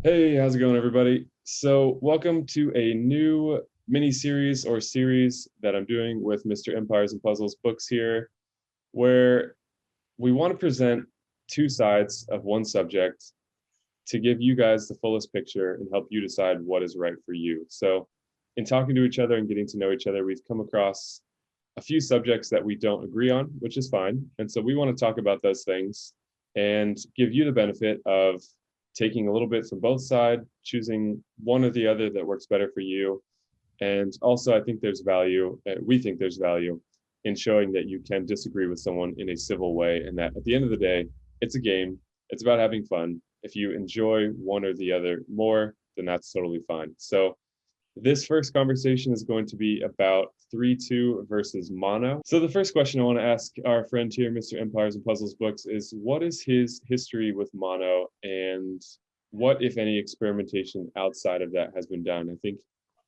Hey, how's it going, everybody? So, welcome to a new mini series or series that I'm doing with Mr. Empires and Puzzles books here, where we want to present two sides of one subject to give you guys the fullest picture and help you decide what is right for you. So, in talking to each other and getting to know each other, we've come across a few subjects that we don't agree on, which is fine. And so we want to talk about those things and give you the benefit of taking a little bit from both sides, choosing one or the other that works better for you. And also, I think there's value, we think there's value in showing that you can disagree with someone in a civil way, and that at the end of the day, it's a game, it's about having fun. If you enjoy one or the other more, then that's totally fine. So, this first conversation is going to be about 3-2 versus mono. So the first question I want to ask our friend here, Mr. Empires and Puzzles Books, is what is his history with mono, and what, if any, experimentation outside of that has been done? I think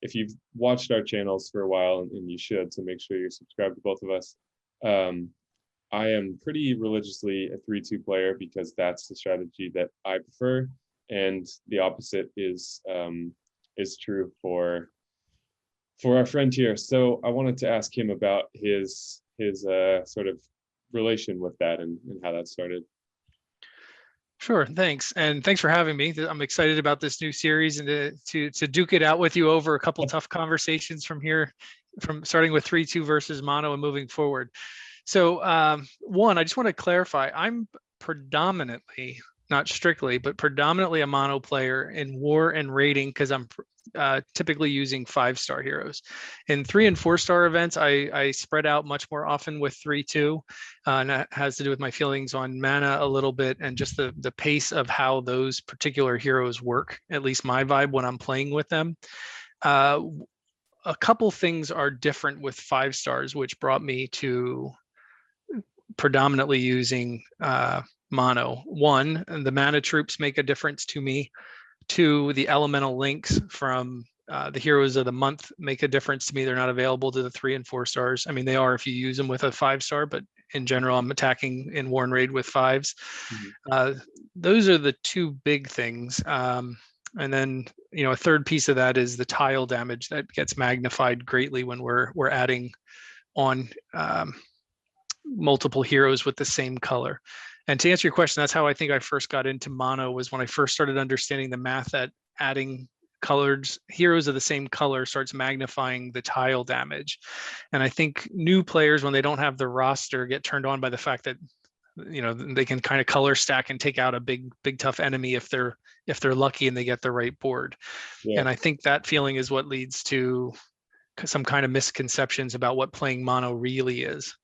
if you've watched our channels for a while, and you should, so make sure you're subscribed to both of us. I am pretty religiously a 3-2 player because that's the strategy that I prefer, and the opposite is true for our friend here. So I wanted to ask him about his sort of relation with that, and how that started. Sure, thanks. And thanks for having me. I'm excited about this new series and to duke it out with you over a couple tough conversations from here, from starting with 3-2 versus mono and moving forward. So one, I just want to clarify, I'm predominantly, not strictly, but predominantly a mono player in war and raiding because I'm typically using 5-star heroes. In 3 and 4-star events, I spread out much more often with 3-2, and that has to do with my feelings on mana a little bit and just the pace of how those particular heroes work, at least my vibe when I'm playing with them. A couple things are different with 5 stars, which brought me to predominantly using mono. One, the mana troops make a difference to me. Two, the elemental links from the heroes of the month make a difference to me. They're not available to the 3 and 4 stars. I mean, they are if you use them with a 5-star, but in general, I'm attacking in War and Raid with 5s. Those are the two big things. And then, a third piece of that is the tile damage that gets magnified greatly when we're adding on multiple heroes with the same color. And to answer your question, that's how I think I first got into mono, was when I first started understanding the math that adding colored heroes of the same color starts magnifying the tile damage. And I think new players, when they don't have the roster, get turned on by the fact that they can kind of color stack and take out a big tough enemy if they're lucky and they get the right board. Yeah. And I think that feeling is what leads to some kind of misconceptions about what playing mono really is.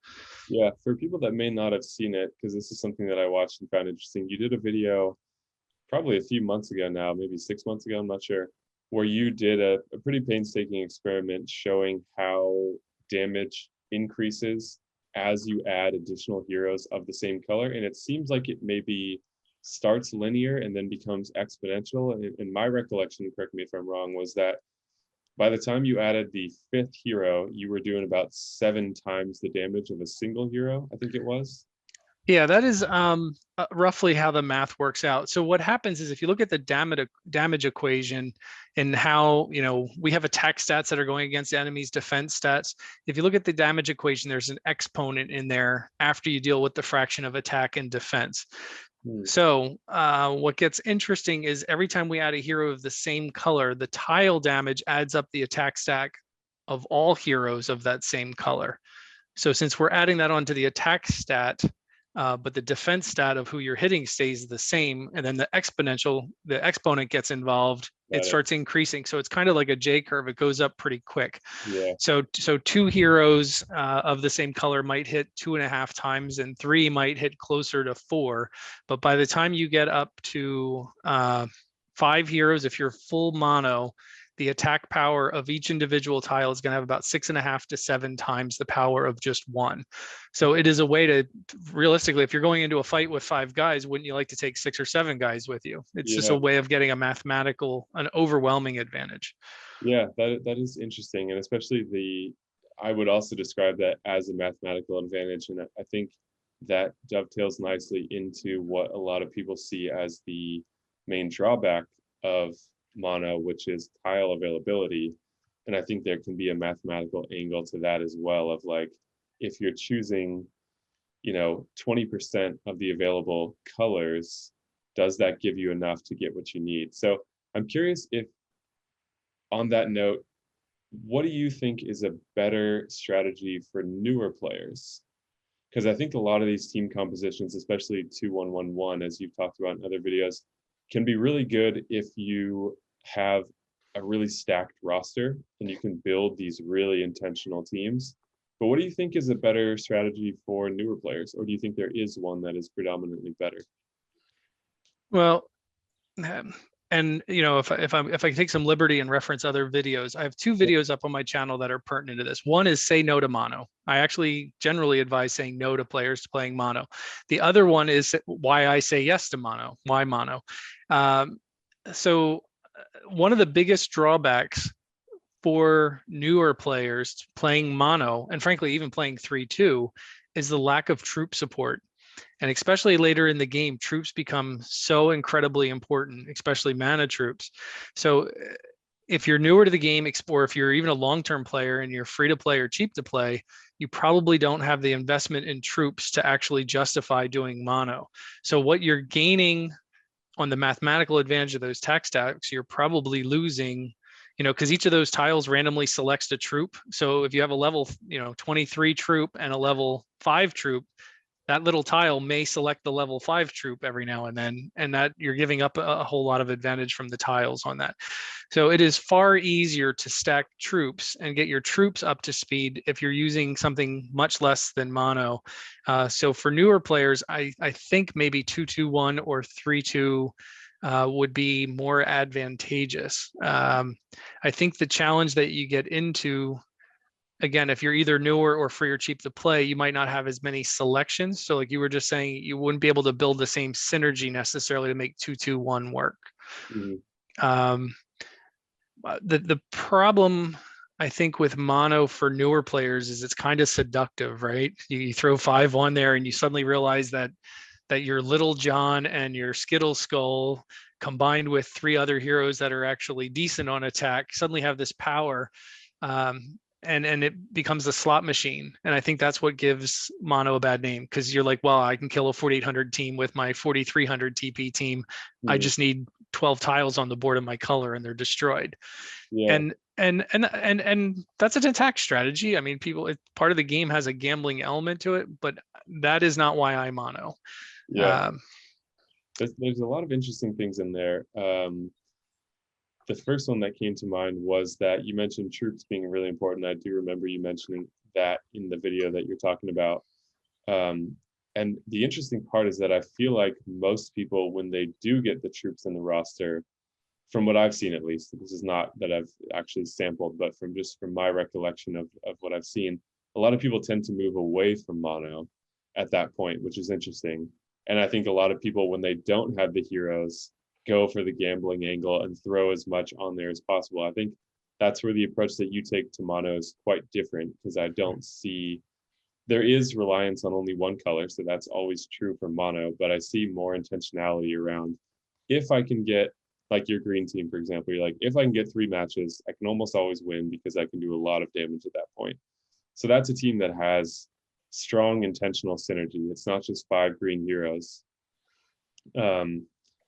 Yeah, for people that may not have seen it, because this is something that I watched and found interesting, you did a video probably a few months ago now, maybe 6 months ago, I'm not sure, where you did a pretty painstaking experiment showing how damage increases as you add additional heroes of the same color. And it seems like it maybe starts linear and then becomes exponential. And my recollection, correct me if I'm wrong, was that by the time you added the 5th hero, you were doing about 7 times the damage of a single hero, I think it was. Yeah, that is roughly how the math works out. So what happens is if you look at the damage equation and how, we have attack stats that are going against enemies' defense stats. If you look at the damage equation, there's an exponent in there after you deal with the fraction of attack and defense. So what gets interesting is every time we add a hero of the same color, the tile damage adds up the attack stack of all heroes of that same color. So since we're adding that onto the attack stat, but the defense stat of who you're hitting stays the same, and then the exponent gets involved, it starts increasing. So it's kind of like a J curve. It goes up pretty quick. Yeah. So 2 heroes of the same color might hit 2.5 times, and 3 might hit closer to 4. But by the time you get up to 5 heroes, if you're full mono, the attack power of each individual tile is going to have about 6.5 to 7 times the power of just one. So it is a way to, realistically, if you're going into a fight with 5 guys, wouldn't you like to take 6 or 7 guys with you? It's just a way of getting an overwhelming advantage. Yeah, that is interesting. And especially I would also describe that as a mathematical advantage. And I think that dovetails nicely into what a lot of people see as the main drawback of mono, which is tile availability. And I think there can be a mathematical angle to that as well, of like, if you're choosing, 20% of the available colors, does that give you enough to get what you need? So I'm curious if, on that note, what do you think is a better strategy for newer players? Because I think a lot of these team compositions, especially 2-1-1-1, as you've talked about in other videos, can be really good if you have a really stacked roster and you can build these really intentional teams. But what do you think is a better strategy for newer players? Or do you think there is one that is predominantly better? Well, and if I take some liberty and reference other videos, I have two videos up on my channel that are pertinent to this. One is say no to mono. I actually generally advise saying no to players playing mono. The other one is why I say yes to mono. Why mono? So one of the biggest drawbacks for newer players playing mono, and frankly even playing 3-2, is the lack of troop support. And especially later in the game, troops become so incredibly important, especially mana troops. So if you're newer to the game, or if you're even a long-term player and you're free to play or cheap to play, you probably don't have the investment in troops to actually justify doing mono. So what you're gaining on the mathematical advantage of those tech stacks, you're probably losing, because each of those tiles randomly selects a troop. So if you have a level, 23 troop and a level 5 troop, that little tile may select the level 5 troop every now and then, and that you're giving up a whole lot of advantage from the tiles on that. So it is far easier to stack troops and get your troops up to speed if you're using something much less than mono. So for newer players, I think maybe 2-2-1 or 3-2 would be more advantageous. I think the challenge that you get into, again, if you're either newer or free or cheap to play, you might not have as many selections. So like you were just saying, you wouldn't be able to build the same synergy necessarily to make 2-2-1 work. Mm-hmm. The problem, I think, with mono for newer players is it's kind of seductive, right? You throw 5 on there and you suddenly realize that your Little John and your Skittle Skull combined with 3 other heroes that are actually decent on attack suddenly have this power. And it becomes a slot machine. And I think that's what gives mono a bad name, because you're like, well, I can kill a 4,800 team with my 4,300 TP team. Mm-hmm. I just need 12 tiles on the board of my color and they're destroyed. Yeah. And that's an attack strategy. I mean, part of the game has a gambling element to it, but that is not why I mono. Yeah. There's a lot of interesting things in there. The first one that came to mind was that you mentioned troops being really important. I do remember you mentioning that in the video that you're talking about. And the interesting part is that I feel like most people, when they do get the troops in the roster, from what I've seen at least, this is not that I've actually sampled, but from my recollection of what I've seen, a lot of people tend to move away from mono at that point, which is interesting. And I think a lot of people, when they don't have the heroes, go for the gambling angle and throw as much on there as possible. I think that's where the approach that you take to mono is quite different, because I don't see, there is reliance on only one color, so that's always true for mono, but I see more intentionality around, if I can get, like your green team, for example, you're like, if I can get 3 matches, I can almost always win because I can do a lot of damage at that point. So that's a team that has strong intentional synergy. It's not just 5 green heroes.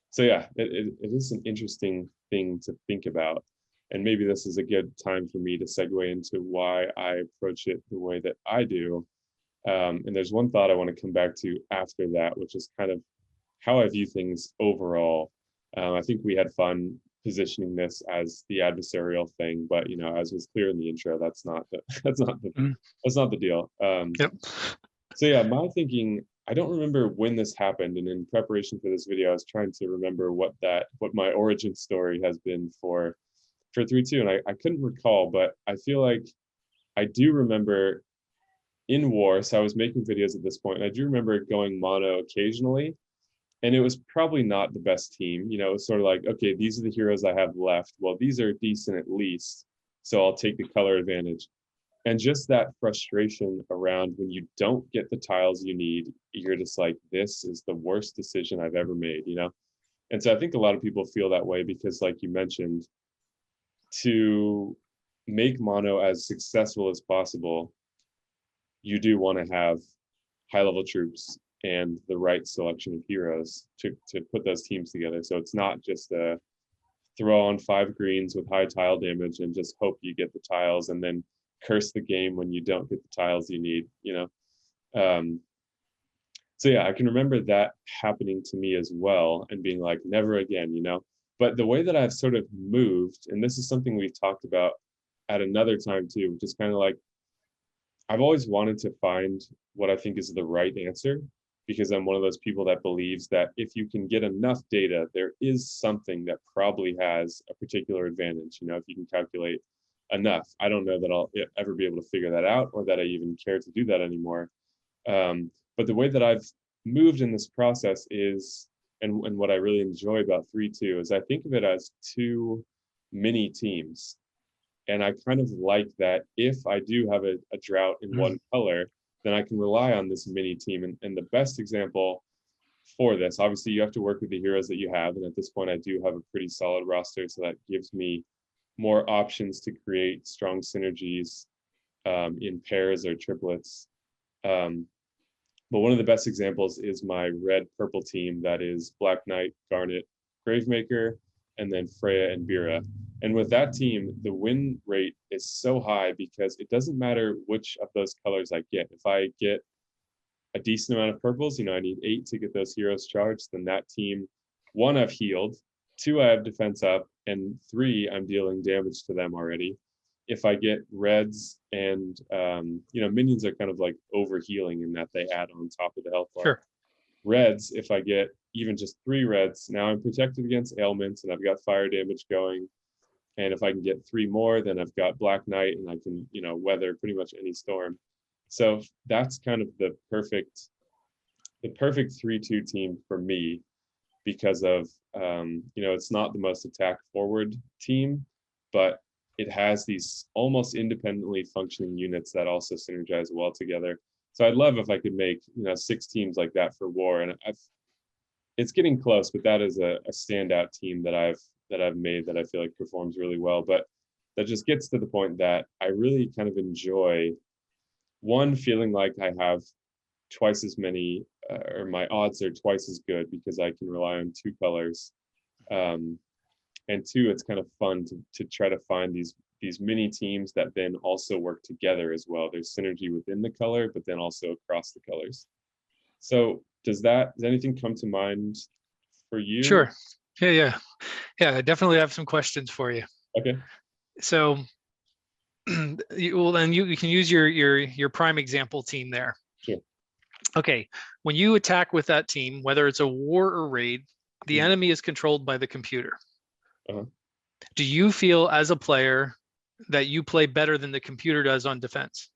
So yeah, it is an interesting thing to think about. And maybe this is a good time for me to segue into why I approach it the way that I do. And there's one thought I want to come back to after that, which is kind of how I view things overall. I think we had fun positioning this as the adversarial thing, but as was clear in the intro, that's not the deal. Yep. So yeah, my thinking, I don't remember when this happened, and in preparation for this video, I was trying to remember what my origin story has been for 3-2, and I couldn't recall, but I feel like I do remember in war. So I was making videos at this point, and I do remember going mono occasionally, and it was probably not the best team. It was sort of like, okay, these are the heroes I have left. Well, these are decent at least, so I'll take the color advantage. And just that frustration around when you don't get the tiles you need, you're just like, this is the worst decision I've ever made, And so I think a lot of people feel that way because, like you mentioned, to make mono as successful as possible, you do want to have high level troops and the right selection of heroes to put those teams together. So it's not just a throw on 5 greens with high tile damage and just hope you get the tiles and then curse the game when you don't get the tiles you need, you know? So yeah, I can remember that happening to me as well and being like, never again, you know? But the way that I've sort of moved, and this is something we've talked about at another time too, which is kind of like, I've always wanted to find what I think is the right answer because I'm one of those people that believes that if you can get enough data, there is something that probably has a particular advantage. You know, if you can calculate enough. I don't know that I'll ever be able to figure that out or that I even care to do that anymore. But the way that I've moved in this process is, and what I really enjoy about 3-2 is I think of it as 2 mini teams. And I kind of like that if I do have a drought in one color, then I can rely on this mini team. And the best example for this, obviously you have to work with the heroes that you have. And at this point I do have a pretty solid roster. So that gives me more options to create strong synergies in pairs or triplets. But one of the best examples is my red purple team that is Black Knight, Garnet, Gravemaker, and then Freya and Bira. And with that team, the win rate is so high because it doesn't matter which of those colors I get. If I get a decent amount of purples, you know, I need 8 to get those heroes charged, then that team, 1, I've healed, 2, I have defense up, and 3, I'm dealing damage to them already. If I get reds and, you know, minions are kind of like over healing in that they add on top of the health bar. Sure. Reds, if I get even just 3 reds, now I'm protected against ailments and I've got fire damage going. And if I can get 3 more, then I've got Black Knight and I can, you know, weather pretty much any storm. So that's kind of the perfect 3-2 team for me because of, you know, it's not the most attack forward team, but it has these almost independently functioning units that also synergize well together. So I'd love if I could make, you know, 6 teams like that for war. And it's getting close, but that is a standout team that I've made that I feel like performs really well. But that just gets to the point that I really kind of enjoy, one, feeling like I have twice as many, or my odds are twice as good because I can rely on 2 colors. And 2, it's kind of fun to try to find these mini teams that then also work together as well. There's synergy within the color, but then also across the colors. So does anything come to mind for you? Sure. Yeah. I definitely have some questions for you. Okay. So you can use your prime example team there. Sure. Okay. When you attack with that team, whether it's a war or raid, the enemy is controlled by the computer. Uh-huh. Do you feel as a player that you play better than the computer does on defense?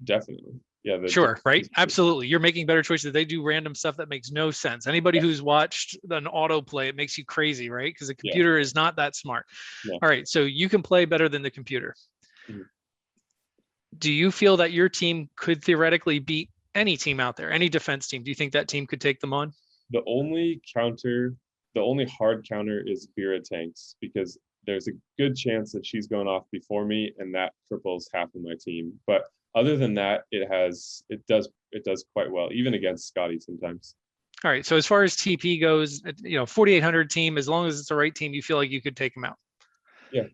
Definitely. Yeah. Sure, right? Absolutely. You're making better choices. They do random stuff that makes no sense. Anybody who's watched an autoplay, it makes you crazy, right? Because the computer is not that smart. No. All right. So you can play better than the computer. Mm-hmm. Do you feel that your team could theoretically beat any team out there, any defense team? Do you think that team could take them on? The only hard counter is Bira tanks because there's a good chance that she's going off before me and that cripples half of my team. But other than that, it does quite well, even against Scotty sometimes. All right. So as far as TP goes, you know, 4,800 team, as long as it's the right team, you feel like you could take them out. Yeah.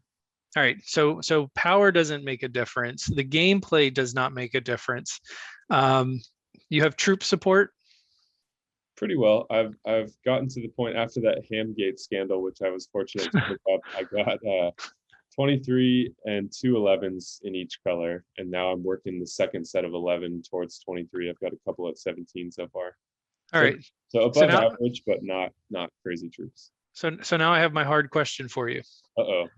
All right. So power doesn't make a difference. The gameplay does not make a difference. You have troop support. Pretty well. I've gotten to the point after that Hamgate scandal, which I was fortunate to pick up. I got 23 and 2 11s in each color, and now I'm working the second set of 11 towards 23. I've got a couple at 17 so far. All right. So above average, but not crazy troops. So now I have my hard question for you. Uh-oh.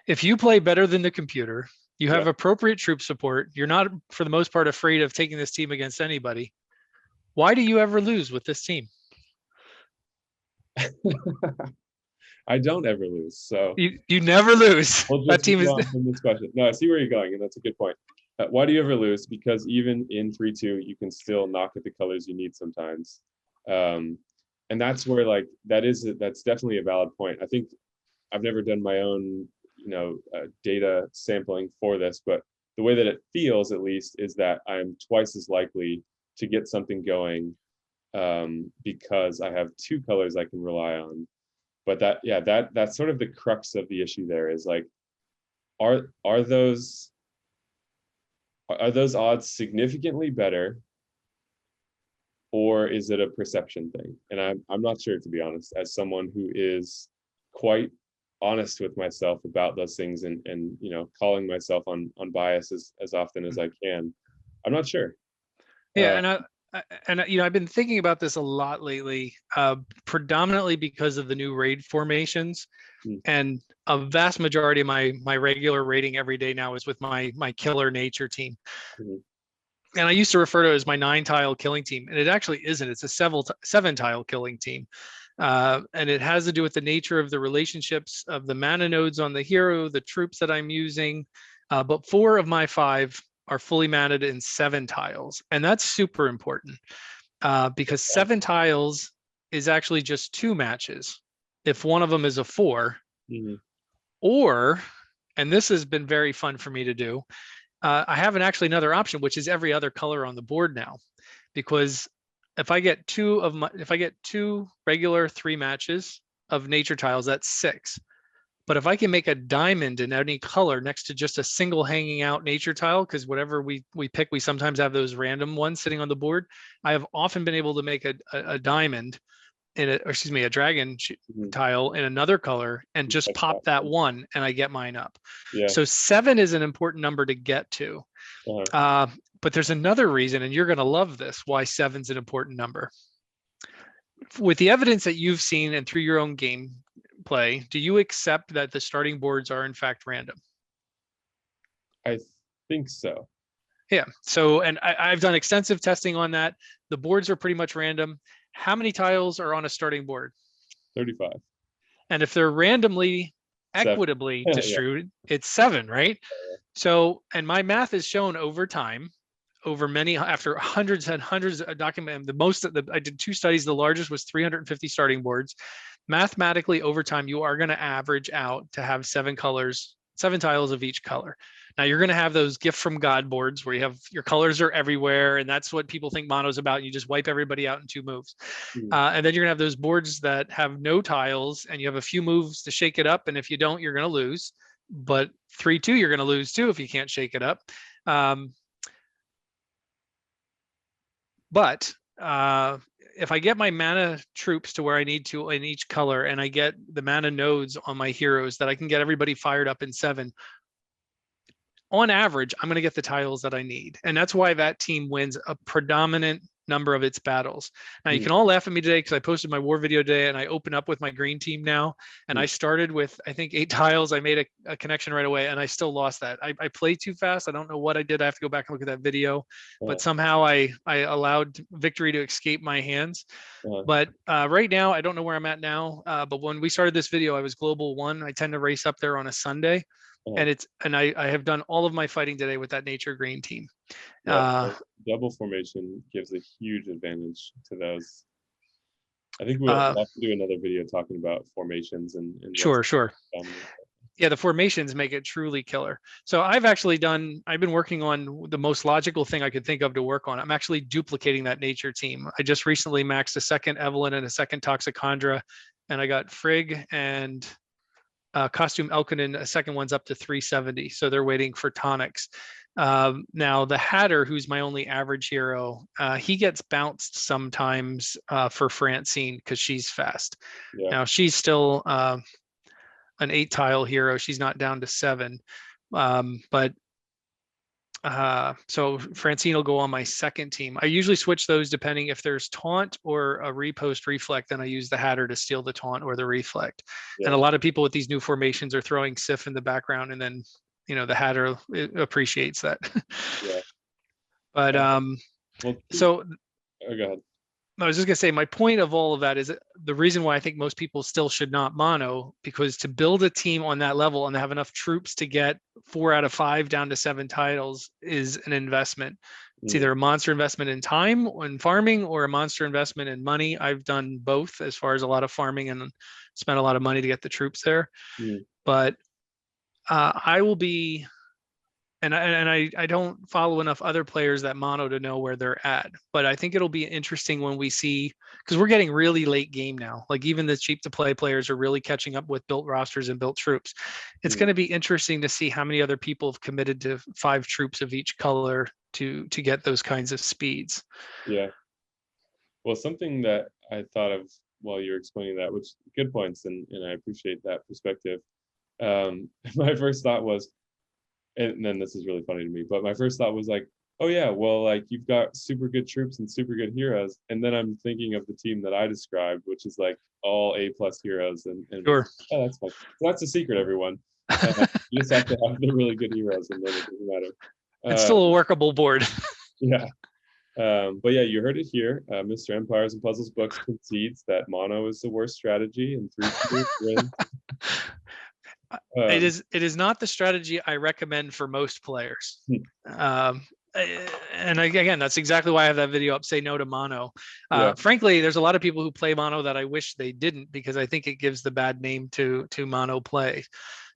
If you play better than the computer, you have appropriate troop support, you're not, for the most part, afraid of taking this team against anybody. Why do you ever lose with this team? I don't ever lose. So you never lose. That team is from this question. No, I see where you're going, and that's a good point. Why do you ever lose? Because even in 3-2, you can still knock at the colors you need sometimes. and that's where like that's definitely a valid point. I think I've never done my own, data sampling for this, but the way that it feels, at least, is that I'm twice as likely to get something going, because I have two colors I can rely on. But that's sort of the crux of the issue. There is like, are those odds significantly better, or is it a perception thing? And I'm not sure, to be honest, as someone who is quite honest with myself about those things, and calling myself on bias as often as I can. I'm not sure. Yeah, and I've been thinking about this a lot lately, predominantly because of the new raid formations, and a vast majority of my regular raiding every day now is with my killer nature team. And I used to refer to it as my 9-tile killing team, and it actually isn't. It's a 7-tile killing team. And it has to do with the nature of the relationships of the mana nodes on the hero, the troops that I'm using. But 4 of my 5 are fully manned in 7 tiles. And that's super important, because 7 tiles is actually just 2 matches. If one of them is a 4, or, and this has been very fun for me to do, I have actually another option, which is every other color on the board now, because if I get 2 regular 3 matches of nature tiles, that's 6. But if I can make a diamond in any color next to just a single hanging out nature tile, because whatever we pick, we sometimes have those random ones sitting on the board. I have often been able to make a diamond a dragon tile in another color and just pop that one, and I get mine up. Yeah. So 7 is an important number to get to. But there's another reason, and you're going to love this, why 7's an important number. With the evidence that you've seen and through your own game play, do you accept that the starting boards are in fact random? I think so. Yeah. So, and I've done extensive testing on that. The boards are pretty much random. How many tiles are on a starting board? 35. And if they're randomly, equitably distributed, it's 7, right? So, and my math is shown over time, after hundreds and hundreds of documents. I did 2 studies. The largest was 350 starting boards. Mathematically, over time, you are going to average out to have 7 tiles of each color. Now, you're going to have those gift from God boards where you have your colors are everywhere, and that's what people think mono's about. You just wipe everybody out in 2 moves. And then you're going to have those boards that have no tiles, and you have a few moves to shake it up. And if you don't, you're going to lose. But 3-2, you're going to lose too if you can't shake it up. But if I get my mana troops to where I need to in each color, and I get the mana nodes on my heroes that I can get everybody fired up in 7, on average, I'm going to get the tiles that I need. And that's why that team wins a predominant number of its battles. Now, you can all laugh at me today because I posted my war video today, and I open up with my green team now. And I started with, I think, 8 tiles. I made a connection right away, and I still lost that. I played too fast. I don't know what I did. I have to go back and look at that video. But somehow I allowed victory to escape my hands. But right now, I don't know where I'm at now. But when we started this video, I was global 1. I tend to race up there on a Sunday. And I have done all of my fighting today with that nature green team. Double formation gives a huge advantage to those. I think we'll have to do another video talking about formations and sure. Yeah, the formations make it truly killer. So I've been working on the most logical thing I could think of to work on. I'm actually duplicating that nature team. I just recently maxed a second Evelyn and a second Toxicandra, and I got Frigg and Costume Elkinen, a second one's up to 370. So they're waiting for tonics. Now the Hatter, who's my only average hero, he gets bounced sometimes for Francine because she's fast. Now she's still an 8-tile hero. She's not down to 7. So Francine will go on my second team. I usually switch those depending if there's taunt or a repost reflect, then I use the Hatter to steal the taunt or the reflect. And a lot of people with these new formations are throwing Sif in the background, and then the Hatter appreciates that. But so go ahead. I was just gonna say, my point of all of that is the reason why I think most people still should not mono, because to build a team on that level and have enough troops to get 4 out of 5 down to 7 titles is an investment. It's either a monster investment in time and farming or a monster investment in money. I've done both as far as a lot of farming and spent a lot of money to get the troops there. Mm. But I will be, and I don't follow enough other players that mono to know where they're at. But I think it'll be interesting when we see, because we're getting really late game now. Like even the cheap to play players are really catching up with built rosters and built troops. It's going to be interesting to see how many other people have committed to 5 troops of each color to get those kinds of speeds. Yeah. Well, something that I thought of while you're explaining that, which good points, and I appreciate that perspective. My first thought was, and then this is really funny to me, but my first thought was like, oh yeah, well, like you've got super good troops and super good heroes, and then I'm thinking of the team that I described, which is like all A+ heroes, and Sure. oh, that's fine. So that's a secret, everyone. You just have to have the really good heroes, and then it doesn't matter. It's still a workable board. Yeah. But yeah, you heard it here. Mr. Empires and Puzzles Books concedes that mono is the worst strategy, and 3 wins. It is not the strategy I recommend for most players. And again, that's exactly why I have that video up, say no to mono. Frankly, there's a lot of people who play mono that I wish they didn't, because I think it gives the bad name to mono play.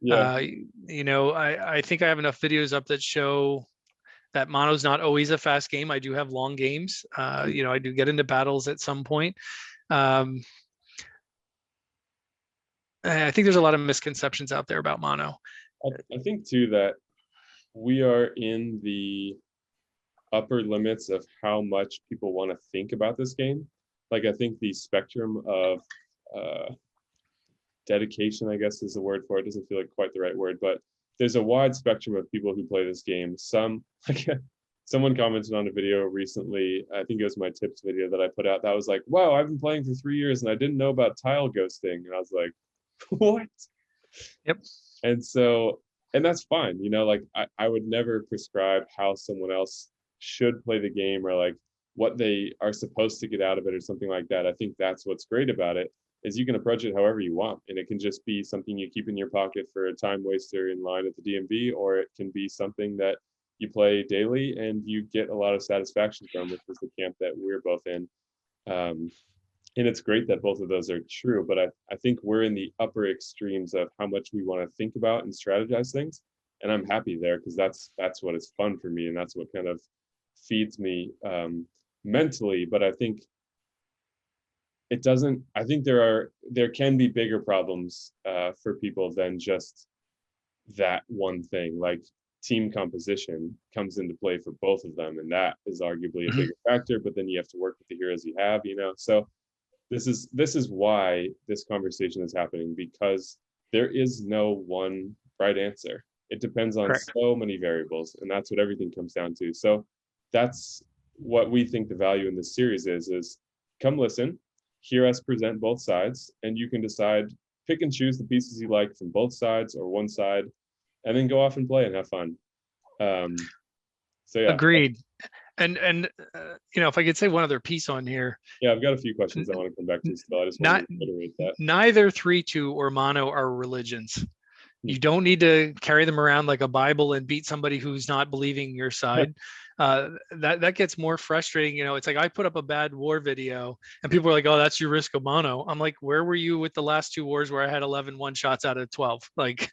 You know, I think I have enough videos up that show that mono's not always a fast game. I do have long games. You know, I do get into battles at some point. I think there's a lot of misconceptions out there about mono. I think too that we are in the upper limits of how much people want to think about this game. Like I think the spectrum of dedication, I guess is the word for it. Doesn't feel like quite the right word, but there's a wide spectrum of people who play this game. Some, like someone commented on a video recently, I think it was my tips video that I put out, that was like, wow, I've been playing for 3 years and I didn't know about tile ghosting. And I was like, what? Yep. And so, and that's fine, you know, like I would never prescribe how someone else should play the game or like what they are supposed to get out of it or something like that. I think that's what's great about it, is you can approach it however you want. And it can just be something you keep in your pocket for a time waster in line at the DMV, or it can be something that you play daily and you get a lot of satisfaction from, which is the camp that we're both in. And it's great that both of those are true, but I think we're in the upper extremes of how much we want to think about and strategize things. And I'm happy there, because that's what is fun for me, and that's what kind of feeds me mentally. But I think it doesn't, I think there can be bigger problems for people than just that one thing. Like team composition comes into play for both of them, and that is arguably a bigger factor, but then you have to work with the heroes you have, you know. So this is why this conversation is happening, because there is no one right answer. It depends on so many variables, and that's what everything comes down to. So that's what we think the value in this series is come listen, hear us present both sides, and you can decide, pick and choose the pieces you like from both sides or one side, and then go off and play and have fun. So yeah. Agreed. And you know, if I could say one other piece on here. Yeah, I've got a few questions I want to come back to still. I just want to reiterate that. Neither 3-2 or mono are religions. You don't need to carry them around like a Bible and beat somebody who's not believing your side. That gets more frustrating. You know, it's like I put up a bad war video and people are like, oh, that's your risk of mono. I'm like, where were you with the last 2 wars where I had 11 one-shots out of 12? Like,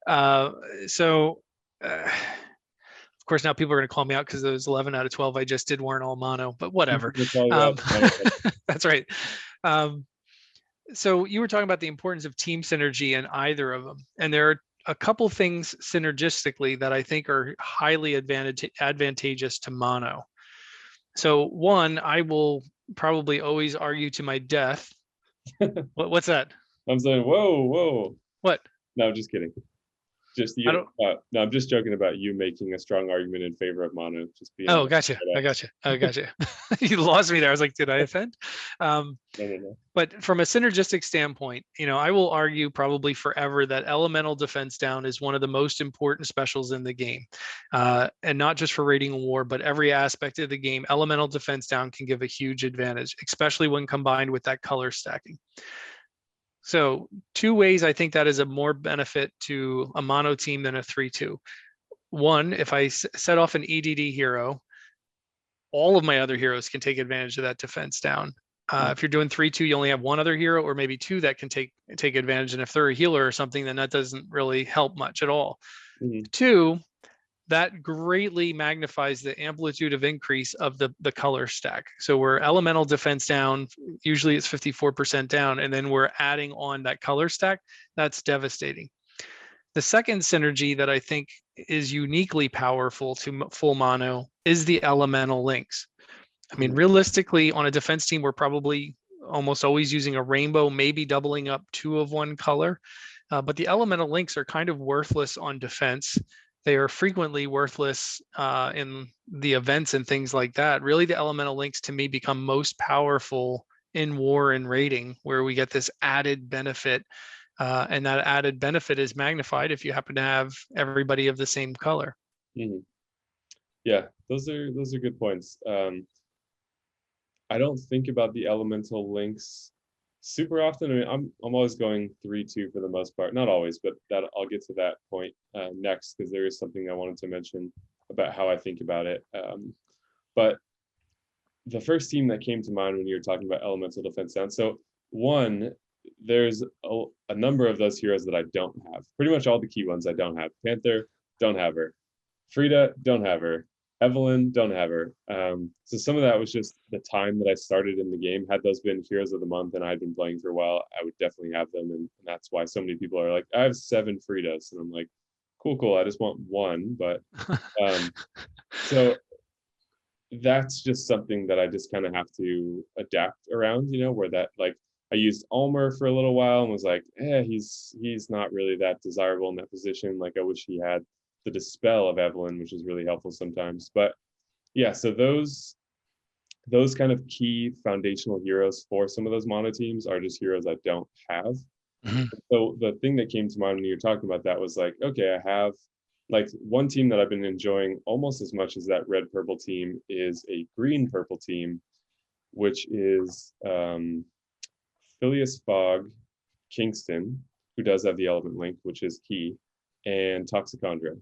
of course, now people are going to call me out because those 11 out of 12 I just did weren't all mono, but whatever. That's right. So you were talking about the importance of team synergy in either of them. And there are a couple things synergistically that I think are highly advantageous to mono. So one, I will probably always argue to my death. What's that? I'm saying, whoa. What? No, just kidding. Just you. No, I'm just joking about you making a strong argument in favor of mono. Just being. Oh, gotcha. I gotcha. You lost me there. I was like, did I offend? No. But from a synergistic standpoint, you know, I will argue probably forever that elemental defense down is one of the most important specials in the game, and not just for raiding a war, but every aspect of the game. Elemental defense down can give a huge advantage, especially when combined with that color stacking. So 2 ways I think that is a more benefit to a mono team than a 3-2. One, if I set off an EDD hero, all of my other heroes can take advantage of that defense down. If you're doing 3-2, you only have one other hero or maybe two that can take advantage. And if they're a healer or something, then that doesn't really help much at all. Mhm. Two, that greatly magnifies the amplitude of increase of the color stack. So we're elemental defense down, usually it's 54% down, and then we're adding on that color stack. That's devastating. The second synergy that I think is uniquely powerful to full mono is the elemental links. I mean, realistically, on a defense team, we're probably almost always using a rainbow, maybe doubling up 2 of one color. But the elemental links are kind of worthless on defense. They are frequently worthless in the events and things like that. Really, the elemental links to me become most powerful in war and raiding, where we get this added benefit. And that added benefit is magnified if you happen to have everybody of the same color. Mhm. Yeah, those are good points. I don't think about the elemental links super often. I mean, I'm always going 3-2 for the most part. Not always, but that I'll get to that point next, because there is something I wanted to mention about how I think about it. But the first team that came to mind when you were talking about elemental defense down. So one, there's a number of those heroes that I don't have. Pretty much all the key ones I don't have. Panther, don't have her. Frida, don't have her. Evelyn, don't have her. So some of that was just the time that I started in the game. Had those been heroes of the month and I'd been playing for a while, I would definitely have them. And that's why so many people are like, I have 7 Fridas. And I'm like, cool. I just want one. But so that's just something that I just kind of have to adapt around, where that, like, I used Ulmer for a little while and was like, he's not really that desirable in that position. Like, I wish he had the dispel of Evelyn, which is really helpful sometimes. But yeah, so those kind of key foundational heroes for some of those mono teams are just heroes I don't have. Mhm. So the thing that came to mind when you were talking about that was like, okay, I have like one team that I've been enjoying almost as much as that red purple team is a green purple team, which is Phileas Fogg, Kingston, who does have the element link, which is key, and Toxicondra.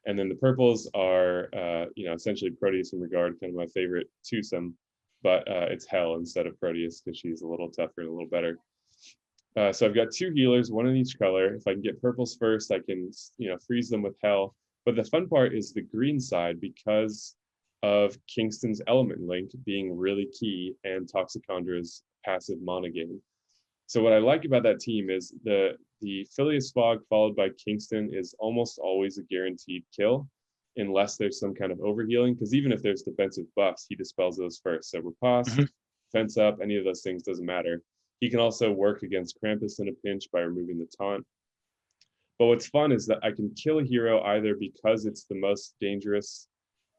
And then the purples are, essentially Proteus and Regard, kind of my favorite twosome, but it's Hell instead of Proteus because she's a little tougher and a little better. So I've got 2 healers, one in each color. If I can get purples first, I can, freeze them with Hell. But the fun part is the green side, because of Kingston's element link being really key and Toxicondra's passive mana gain. So what I like about that team is the Phileas Fogg followed by Kingston is almost always a guaranteed kill, unless there's some kind of overhealing. Because even if there's defensive buffs, he dispels those first. So riposte, fence up, any of those things doesn't matter. He can also work against Krampus in a pinch by removing the taunt. But what's fun is that I can kill a hero either because it's the most dangerous,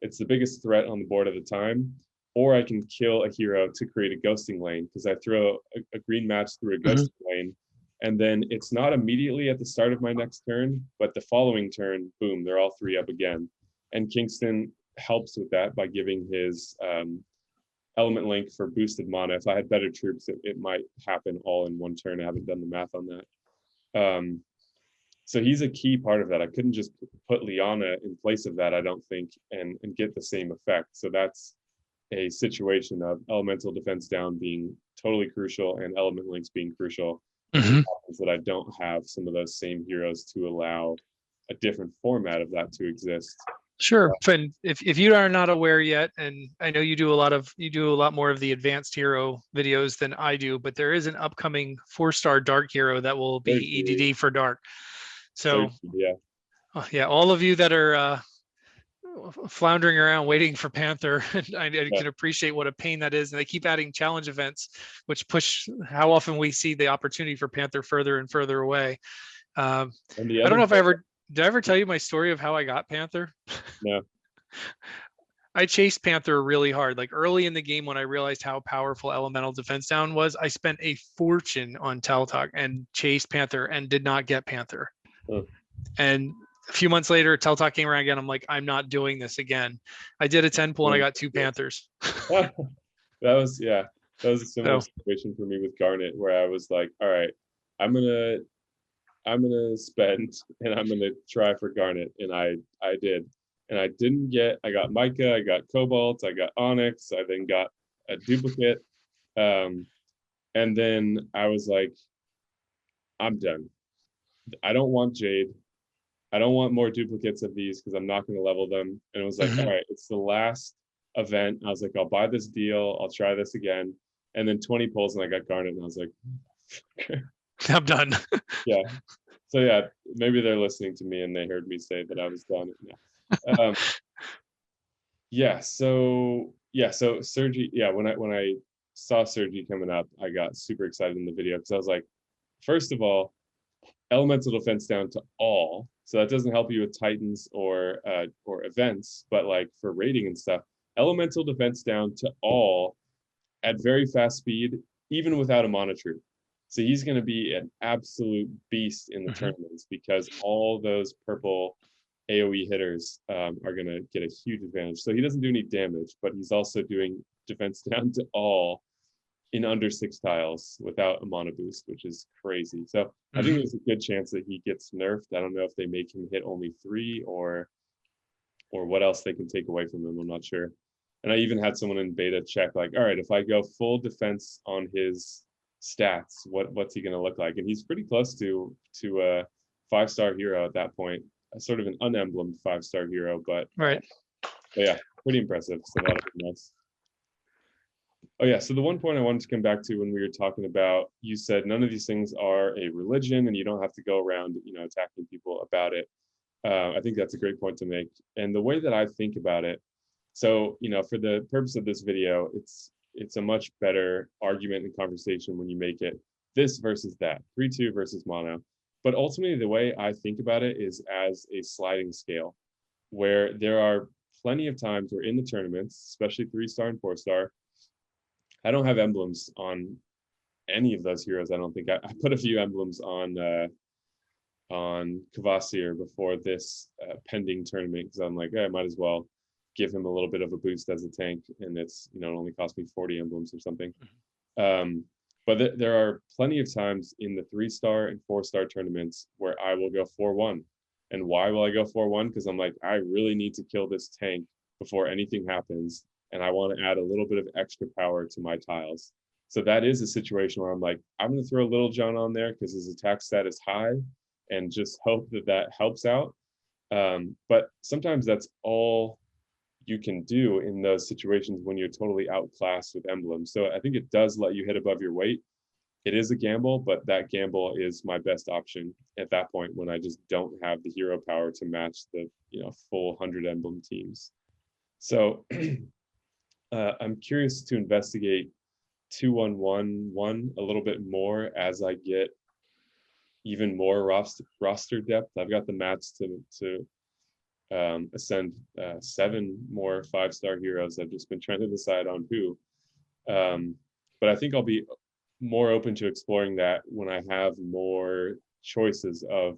it's the biggest threat on the board at the time, or I can kill a hero to create a ghosting lane, because I throw a green match through a ghosting lane, and then it's not immediately at the start of my next turn, but the following turn, boom, they're all 3 up again. And Kingston helps with that by giving his element link for boosted mana. If I had better troops, it might happen all in one turn. I haven't done the math on that. So he's a key part of that. I couldn't just put Liana in place of that, I don't think, and get the same effect. So that's a situation of elemental defense down being totally crucial and element links being crucial. And it happens that I don't have some of those same heroes to allow a different format of that to exist. Sure. And if you are not aware yet, and I know you do a lot more of the advanced hero videos than I do, but there is an upcoming 4-star dark hero that will be EDD for dark. So yeah, all of you that are floundering around waiting for Panther, I can appreciate what a pain that is. And they keep adding challenge events, which push how often we see the opportunity for Panther further and further away. I don't know if did I ever tell you my story of how I got Panther? No. I chased Panther really hard. Like early in the game, when I realized how powerful elemental defense down was, I spent a fortune on Teltalk and chased Panther and did not get Panther. And a few months later, Teltalk came around again. I'm like, I'm not doing this again. I did a 10 pull and I got 2 Panthers. that was a similar situation for me with Garnet, where I was like, all right, I'm gonna spend and I'm gonna try for Garnet, and I did. and I got mica, I got cobalt, I got onyx, I then got a duplicate. And then I was like, I'm done. I don't want jade. I don't want more duplicates of these because I'm not going to level them. And it was like, all right, it's the last event. I was like, I'll buy this deal. I'll try this again. And then 20 pulls and I got garnet and I was like, I'm done. yeah. So yeah, maybe they're listening to me and they heard me say that I was done. Yeah. So Sergi, when I saw Sergi coming up, I got super excited in the video because I was like, first of all, elemental defense down to all. So that doesn't help you with titans or events, but like for rating and stuff, elemental defense down to all at very fast speed, even without a mana troop. So he's going to be an absolute beast in the tournaments because all those purple AoE hitters are going to get a huge advantage. So he doesn't do any damage, but he's also doing defense down to all in under 6 tiles without a mana boost, which is crazy. So I think there's a good chance that he gets nerfed. I don't know if they make him hit only 3 or what else they can take away from him. I'm not sure. And I even had someone in beta check like, all right, if I go full defense on his stats, what's he going to look like? And he's pretty close to a 5-star hero at that point, a sort of an unemblemed 5-star hero, but yeah, pretty impressive. So that'll be nice. Oh yeah, so the one point I wanted to come back to when we were talking about, you said none of these things are a religion and you don't have to go around, attacking people about it. I think that's a great point to make. And the way that I think about it, so, for the purpose of this video, it's a much better argument and conversation when you make it this versus that, 3-2 versus mono. But ultimately, the way I think about it is as a sliding scale, where there are plenty of times where in the tournaments, especially 3-star and 4-star, I don't have emblems on any of those heroes. I don't think I put a few emblems on Kvasir before this pending tournament because I'm like, I might as well give him a little bit of a boost as a tank, and it's it only cost me 40 emblems or something. But there are plenty of times in the 3-star and 4-star tournaments where I will go 4-1. And why will I go 4-1? Because I'm like, I really need to kill this tank before anything happens, and I want to add a little bit of extra power to my tiles. So that is a situation where I'm like, I'm going to throw Little John on there because his attack stat is high, and just hope that helps out. But sometimes that's all you can do in those situations when you're totally outclassed with emblems. So I think it does let you hit above your weight. It is a gamble, but that gamble is my best option at that point when I just don't have the hero power to match the full 100 emblem teams. So I'm curious to investigate 2-1-1-1 a little bit more as I get even more roster depth. I've got the mats to ascend 7 more 5-star heroes. I've just been trying to decide on who. But I think I'll be more open to exploring that when I have more choices of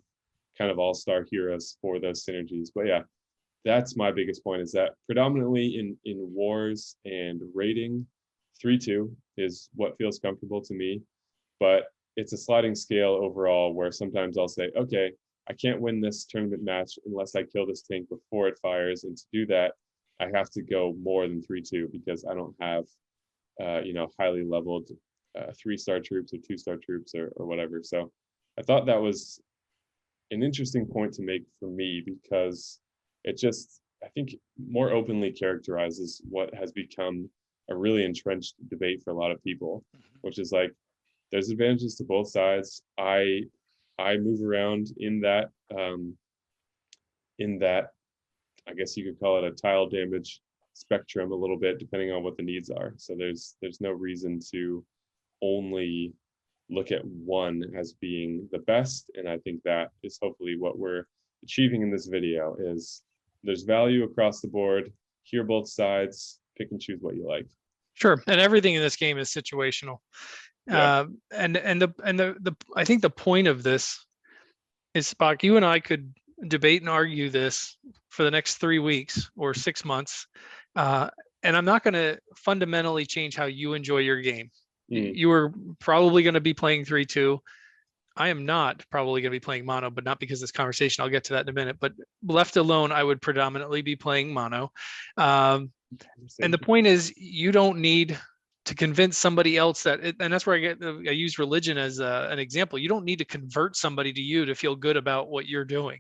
kind of all-star heroes for those synergies. But yeah, that's my biggest point, is that predominantly in wars and rating, 3-2 is what feels comfortable to me. But it's a sliding scale overall where sometimes I'll say, okay, I can't win this tournament match unless I kill this tank before it fires. And to do that, I have to go more than 3-2 because I don't have, highly leveled 3-star troops or 2-star troops or whatever. So I thought that was an interesting point to make for me because it just, I think, more openly characterizes what has become a really entrenched debate for a lot of people, which is like, there's advantages to both sides. I move around in that, I guess you could call it a tile damage spectrum a little bit, depending on what the needs are. So there's no reason to only look at one as being the best. And I think that is hopefully what we're achieving in this video, is there's value across the board, hear both sides, pick and choose what you like. Sure. And everything in this game is situational. Yeah. And I think the point of this is, Spock, you and I could debate and argue this for the next 3 weeks or 6 months. And I'm not going to fundamentally change how you enjoy your game. You are probably going to be playing 3-2. I am not probably going to be playing mono, but not because of this conversation. I'll get to that in a minute. But left alone, I would predominantly be playing mono. And the point is, you don't need to convince somebody else and that's where I use religion as an example. You don't need to convert somebody to you to feel good about what you're doing.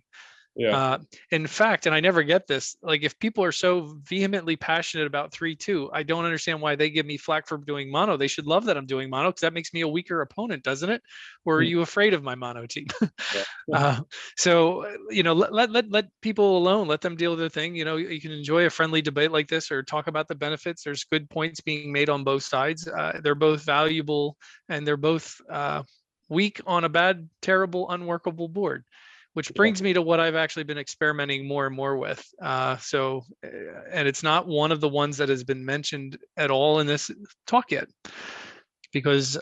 Yeah. In fact, and I never get this, like if people are so vehemently passionate about 3-2, I don't understand why they give me flack for doing mono. They should love that I'm doing mono because that makes me a weaker opponent, doesn't it? Or are you afraid of my mono team? Yeah. So let people alone, let them deal with their thing. You can enjoy a friendly debate like this or talk about the benefits. There's good points being made on both sides. They're both valuable, and they're both weak on a bad, terrible, unworkable board, which brings me to what I've actually been experimenting more and more with. And it's not one of the ones that has been mentioned at all in this talk yet, because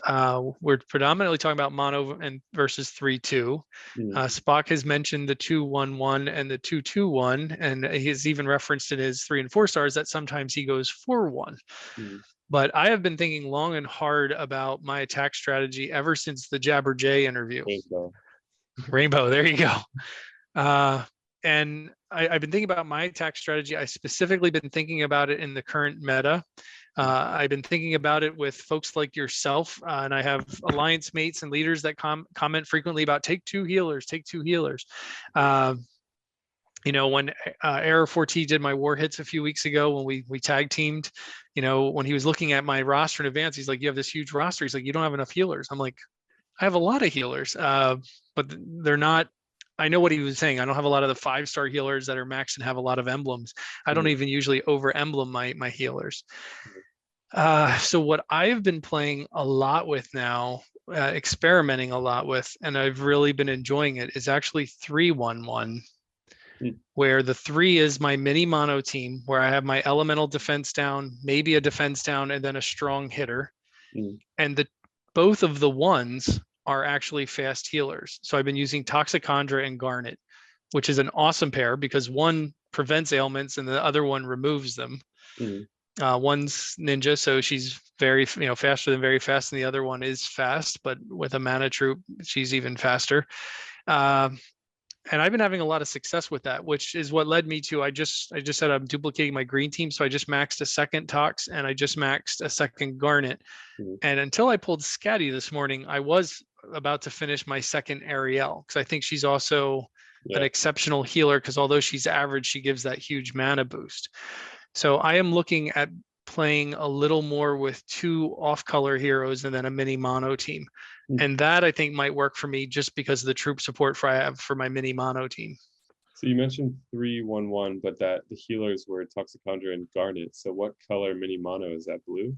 we're predominantly talking about mono and versus 3-2. Spock has mentioned the 2-1-1 and the 2-2-1, and he's even referenced in his 3 and 4 stars that sometimes he goes 4-1. But I have been thinking long and hard about my attack strategy ever since the Jabber J interview. Rainbow, there you go. And I've been thinking about my attack strategy. I specifically been thinking about it in the current meta. I've been thinking about it with folks like yourself, and I have alliance mates and leaders that comment frequently about take 2 healers, take 2 healers. When Error 4T did my war hits a few weeks ago, when we tag teamed, when he was looking at my roster in advance, he's like, you have this huge roster. He's like, you don't have enough healers. I'm like, I have a lot of healers, but they're not. I know what he was saying. I don't have a lot of the 5-star healers that are maxed and have a lot of emblems. I don't even usually over emblem my healers. So what I've been playing a lot with now, experimenting a lot with, and I've really been enjoying it, is actually 3-1-1, where the 3 is my mini mono team, where I have my elemental defense down, maybe a defense down, and then a strong hitter. And both of the 1s are actually fast healers. So I've been using Toxicandra and Garnet, which is an awesome pair because one prevents ailments and the other one removes them. One's ninja, so she's very, faster than very fast, and the other one is fast, but with a mana troop, she's even faster. And I've been having a lot of success with that, which is what led me to, I just said I'm duplicating my green team. So I just maxed a second Tox and I just maxed a second Garnet. And until I pulled Scatty this morning, I was about to finish my second Ariel, because I think she's also an exceptional healer, because although she's average, she gives that huge mana boost. So I am looking at playing a little more with 2 off-color heroes and then a mini mono team. And that I think might work for me just because of the troop support I have for my mini mono team. So you mentioned 3-1-1, but that the healers were Toxicandra and Garnet. So what color mini mono is that? Blue?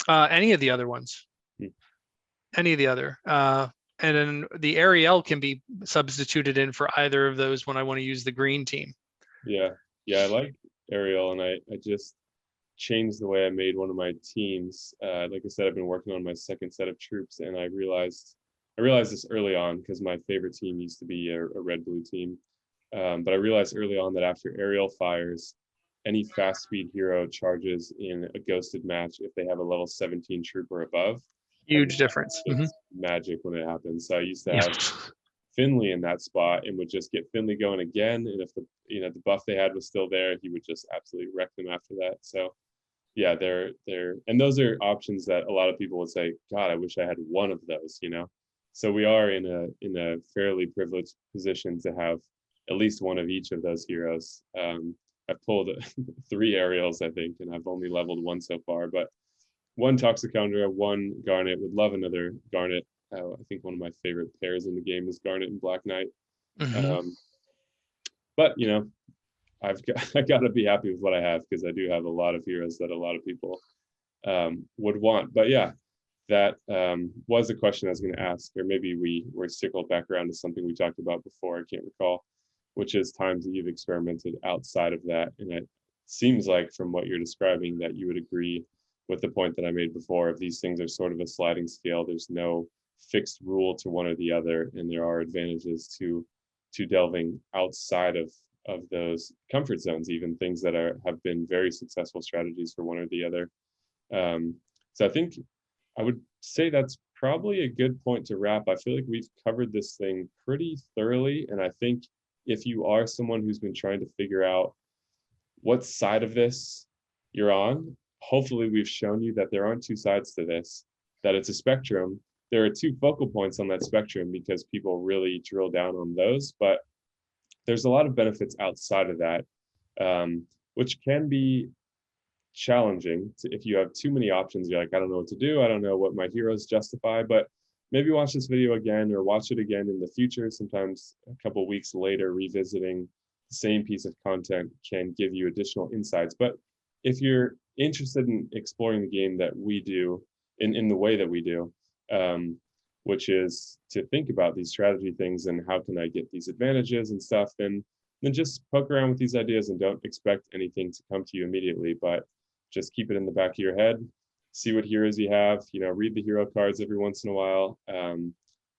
Any of the other ones. Any of the other. And then the Ariel can be substituted in for either of those when I want to use the green team. Yeah, I like Ariel, and I just changed the way I made one of my teams. Like I said, I've been working on my second set of troops, and I realized this early on because my favorite team used to be a red-blue team. But I realized early on that after Ariel fires, any fast speed hero charges in a ghosted match if they have a level 17 troop or above. Huge difference. It's magic when it happens. So I used to have Finley in that spot and would just get Finley going again. And if the buff they had was still there, he would just absolutely wreck them after that. So yeah, they're and those are options that a lot of people would say, God, I wish I had one of those, So we are in a fairly privileged position to have at least one of each of those heroes. I've pulled 3 Ariels, I think, and I've only leveled 1 so far, but 1 Toxicandra, 1 Garnet. Would love another Garnet. I think one of my favorite pairs in the game is Garnet and Black Knight. But I got to be happy with what I have, because I do have a lot of heroes that a lot of people would want. But yeah, that was a question I was going to ask, or maybe we're circled back around to something we talked about before. I can't recall, which is times that you've experimented outside of that. And it seems like from what you're describing that you would agree with the point that I made before of these things are sort of a sliding scale. There's no fixed rule to one or the other, and there are advantages to delving outside of those comfort zones, even things that have been very successful strategies for one or the other. So I think I would say that's probably a good point to wrap. I feel like we've covered this thing pretty thoroughly, and I think if you are someone who's been trying to figure out what side of this you're on, hopefully we've shown you that there aren't two sides to this, that it's a spectrum. There are two focal points on that spectrum because people really drill down on those, but there's a lot of benefits outside of that, which can be challenging if you have too many options. You're like, I don't know what to do. I don't know what my heroes justify, but maybe watch this video again or watch it again in the future. Sometimes a couple weeks later, revisiting the same piece of content can give you additional insights. But if you're interested in exploring the game that we do in the way that we do, which is to think about these strategy things and how can I get these advantages and stuff, then just poke around with these ideas and don't expect anything to come to you immediately, but just keep it in the back of your head, see what heroes you have, read the hero cards every once in a while. And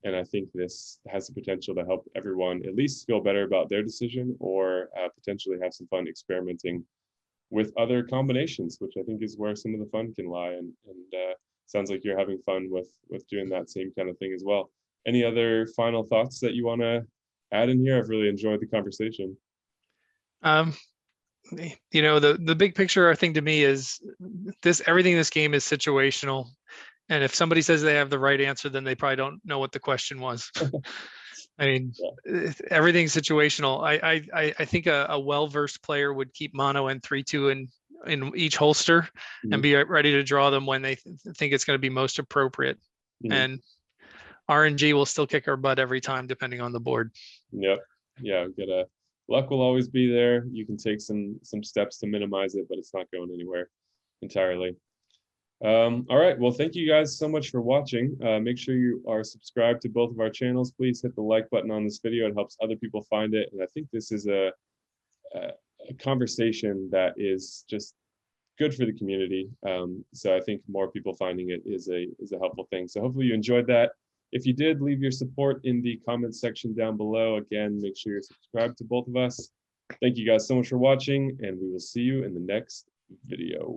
I think this has the potential to help everyone at least feel better about their decision, or potentially have some fun experimenting with other combinations, which I think is where some of the fun can lie. And sounds like you're having fun with doing that same kind of thing as well. Any other final thoughts that you want to add in here? I've really enjoyed the conversation. The big picture, I think, to me is everything in this game is situational. And if somebody says they have the right answer, then they probably don't know what the question was. I mean, everything's situational. I think a well-versed player would keep mono and 3/2 in each holster and be ready to draw them when they think it's going to be most appropriate. And RNG will still kick our butt every time, depending on the board. Yep. Yeah. Luck will always be there. You can take some steps to minimize it, but it's not going anywhere entirely. All right. Well, thank you guys so much for watching. Make sure you are subscribed to both of our channels. Please hit the like button on this video. It helps other people find it. And I think this is a conversation that is just good for the community. So I think more people finding it is a helpful thing. So hopefully you enjoyed that. If you did, leave your support in the comments section down below. Again, make sure you're subscribed to both of us. Thank you guys so much for watching, and we will see you in the next video.